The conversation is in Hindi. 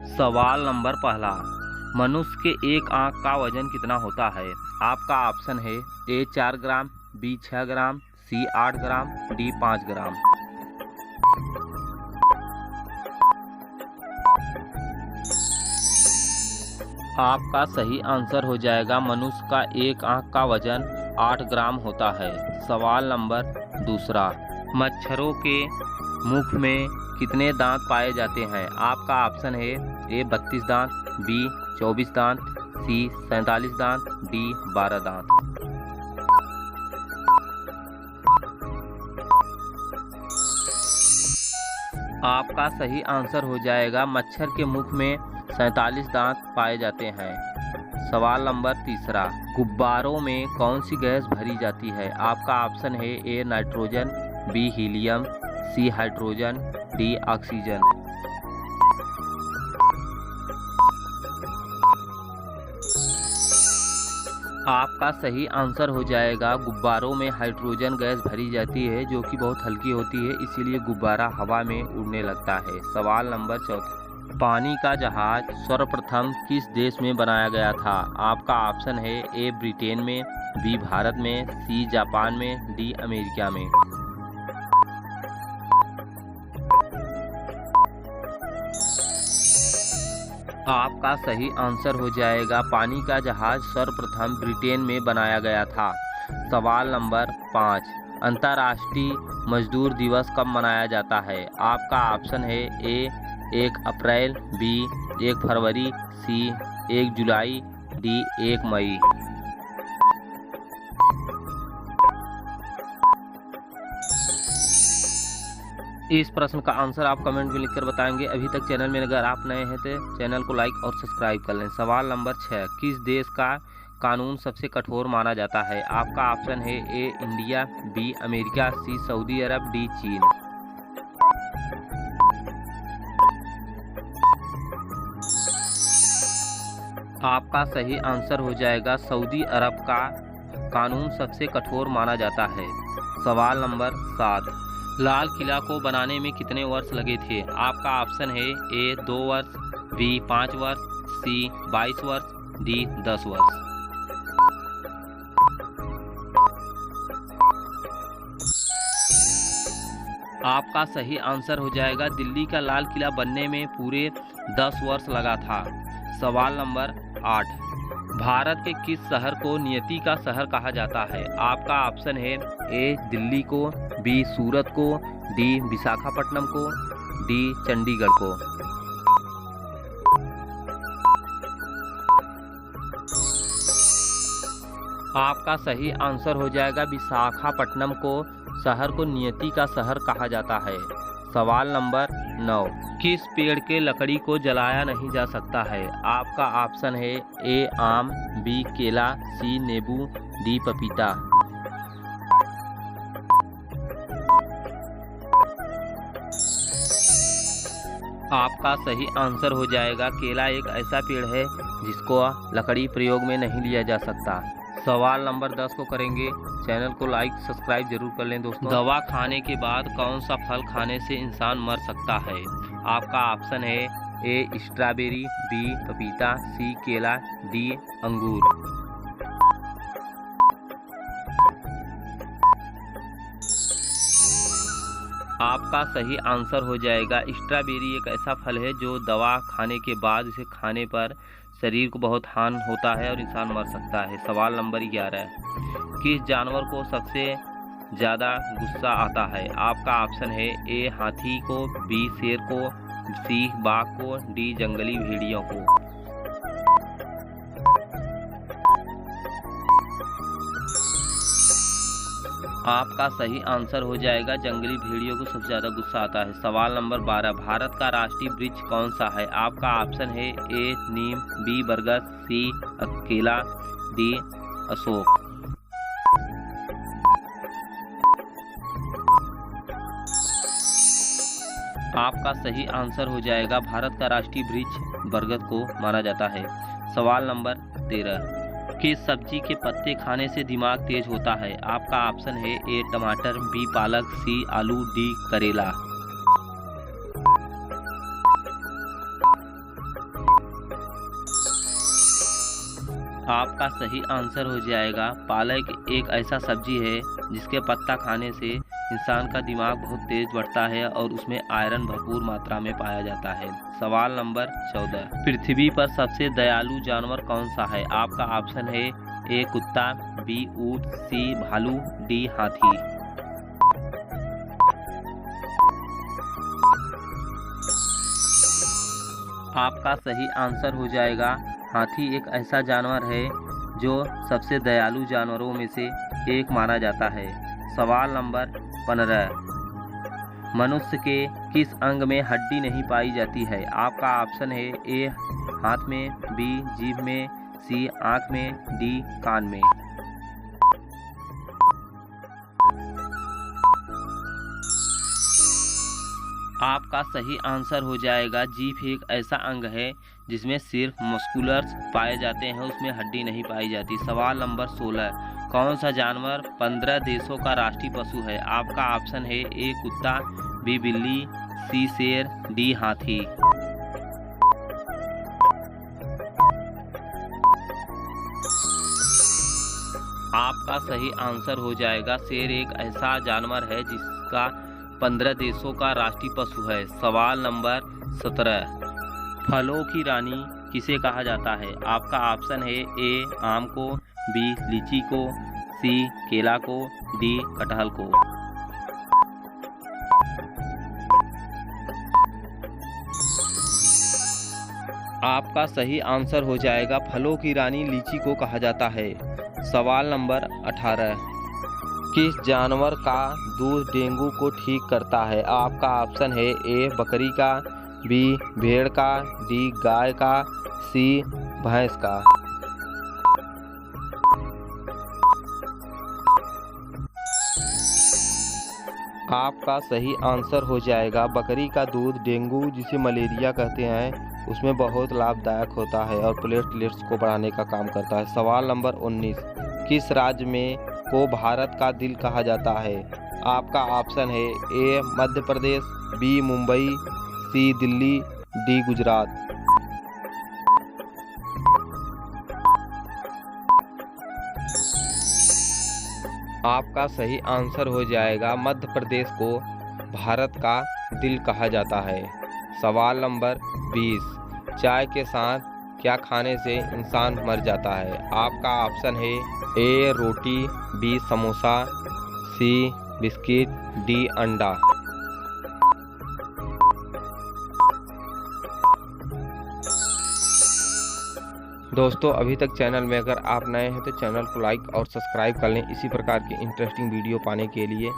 सवाल नंबर पहला, मनुष्य के एक आंख का वजन कितना होता है? आपका ऑप्शन है ए 4 ग्राम, बी 6 ग्राम, सी 8 ग्राम, डी 5 ग्राम। आपका सही आंसर हो जाएगा मनुष्य का एक आंख का वजन 8 ग्राम होता है। सवाल नंबर दूसरा, मच्छरों के मुख में कितने दांत पाए जाते हैं? आपका ऑप्शन है ए 32 दांत, बी 24 दांत, सी 47 दांत, डी 12 दांत। आपका सही आंसर हो जाएगा मच्छर के मुख में 47 दांत पाए जाते हैं। सवाल नंबर तीसरा, गुब्बारों में कौन सी गैस भरी जाती है? आपका ऑप्शन है A nitrogen, B helium, C hydrogen, D oxygen. आपका सही आंसर हो जाएगा गुब्बारों में हाइड्रोजन गैस भरी जाती है, जो कि बहुत हल्की होती है, इसीलिए गुब्बारा हवा में उड़ने लगता है। सवाल नंबर चौथा, पानी का जहाज सर्वप्रथम किस देश में बनाया गया था? आपका ऑप्शन है ए ब्रिटेन में, बी भारत में, सी जापान में, डी अमेरिका में। आपका सही आंसर हो जाएगा पानी का जहाज सर्वप्रथम ब्रिटेन में बनाया गया था। सवाल नंबर 5, अंतर्राष्ट्रीय मजदूर दिवस कब मनाया जाता है? आपका ऑप्शन है ए 1 अप्रैल, बी 1 फरवरी, सी 1 जुलाई, डी 1 मई। इस प्रश्न का आंसर आप कमेंट में लिखकर बताएंगे। अभी तक चैनल में अगर आप नए हैं तो चैनल को लाइक और सब्सक्राइब कर लें। सवाल नंबर 6, किस देश का कानून सबसे कठोर माना जाता है? आपका ऑप्शन है A India, B America, C Saudi Arab, D चीन। आपका सही आंसर हो जाएगा सऊदी अरब का कानून सबसे कठोर माना जाता है। सवाल नंबर 7, लाल किला को बनाने में कितने वर्ष लगे थे? आपका ऑप्शन है ए 2 वर्ष, बी 5 वर्ष, सी 22 वर्ष, डी 10 वर्ष। आपका सही आंसर हो जाएगा दिल्ली का लाल किला बनने में पूरे 10 वर्ष लगा था। सवाल नंबर 8, भारत के किस शहर को नियति का शहर कहा जाता है? आपका ऑप्शन है ए दिल्ली को, बी सूरत को, डी विशाखापट्टनम को, डी चंडीगढ़ को। आपका सही आंसर हो जाएगा विशाखापट्टनम को शहर को नियति का शहर कहा जाता है। सवाल नंबर 9, किस पेड़ के लकड़ी को जलाया नहीं जा सकता है? आपका ऑप्शन है ए आम, बी केला, सी नींबू, डी पपीता। आपका सही आंसर हो जाएगा केला एक ऐसा पेड़ है जिसको लकड़ी प्रयोग में नहीं लिया जा सकता। सवाल नंबर 10 को करेंगे। चैनल को लाइक सब्सक्राइब जरूर कर लें दोस्तों। दवा खाने के बाद कौन सा फल खाने से इंसान मर सकता है? आपका ऑप्शन है ए स्ट्रॉबेरी, बी पपीता, सी केला, डी अंगूर। आपका सही आंसर हो जाएगा स्ट्रॉबेरी एक ऐसा फल है जो दवा खाने के बाद इसे खाने पर शरीर को बहुत हानि होता है और इंसान मर सकता है। सवाल नंबर 11, किस जानवर को सबसे ज़्यादा गुस्सा आता है? आपका ऑप्शन है ए हाथी को, बी शेर को, सी बाघ को, डी जंगली भेड़ियों को। आपका सही आंसर हो जाएगा जंगली भेड़ियों को सबसे ज़्यादा गुस्सा आता है। सवाल नंबर 12, भारत का राष्ट्रीय वृक्ष कौन सा है? आपका ऑप्शन है ए नीम, बी बरगद, सी केला, डी अशोक। आपका सही आंसर हो जाएगा भारत का राष्ट्रीय वृक्ष बरगद को माना जाता है। सवाल नंबर 13, किस सब्जी के पत्ते खाने से दिमाग तेज होता है? आपका ऑप्शन है ए टमाटर, बी पालक, सी आलू, डी करेला। आपका सही आंसर हो जाएगा पालक एक ऐसा सब्जी है जिसके पत्ता खाने से इंसान का दिमाग बहुत तेज बढ़ता है और उसमें आयरन भरपूर मात्रा में पाया जाता है। सवाल नंबर 14, पृथ्वी पर सबसे दयालु जानवर कौन सा है? आपका ऑप्शन है ए कुत्ता, बी ऊंट, सी भालू, डी हाथी। आपका सही आंसर हो जाएगा हाथी एक ऐसा जानवर है जो सबसे दयालु जानवरों में से एक माना जाता है। सवाल नंबर 15, मनुष्य के किस अंग में हड्डी नहीं पाई जाती है? आपका ऑप्शन है ए हाथ में, बी जीभ में, सी आँख में, डी कान में। आपका सही आंसर हो जाएगा जीभ एक ऐसा अंग है जिसमें सिर्फ मस्कुलर्स पाए जाते हैं, उसमें हड्डी नहीं पाई जाती। सवाल नंबर 16, कौन सा जानवर 15 देशों का राष्ट्रीय पशु है? आपका ऑप्शन है ए कुत्ता, बी बिल्ली, सी शेर, डी हाथी। आपका सही आंसर हो जाएगा शेर एक ऐसा जानवर है जिसका 15 देशों का राष्ट्रीय पशु है। सवाल नंबर 17, फलों की रानी किसे कहा जाता है? आपका ऑप्शन है ए आम को, बी लीची को, सी केला को, डी कटहल को। आपका सही आंसर हो जाएगा फलों की रानी लीची को कहा जाता है। सवाल नंबर 18, किस जानवर का दूध डेंगू को ठीक करता है? आपका ऑप्शन है ए बकरी का, बी भेड़ का, डी गाय का, सी भैंस का। आपका सही आंसर हो जाएगा बकरी का दूध डेंगू जिसे मलेरिया कहते हैं उसमें बहुत लाभदायक होता है और प्लेटलेट्स को बढ़ाने का काम करता है। सवाल नंबर 19, किस राज्य में को भारत का दिल कहा जाता है? आपका ऑप्शन है ए मध्य प्रदेश, बी मुंबई, सी दिल्ली, डी गुजरात। आपका सही आंसर हो जाएगा मध्य प्रदेश को भारत का दिल कहा जाता है। सवाल नंबर 20, चाय के साथ क्या खाने से इंसान मर जाता है? आपका ऑप्शन है ए रोटी, बी समोसा, सी बिस्किट, डी अंडा। दोस्तों अभी तक चैनल में अगर आप नए हैं तो चैनल को लाइक और सब्सक्राइब कर लें इसी प्रकार की इंटरेस्टिंग वीडियो पाने के लिए।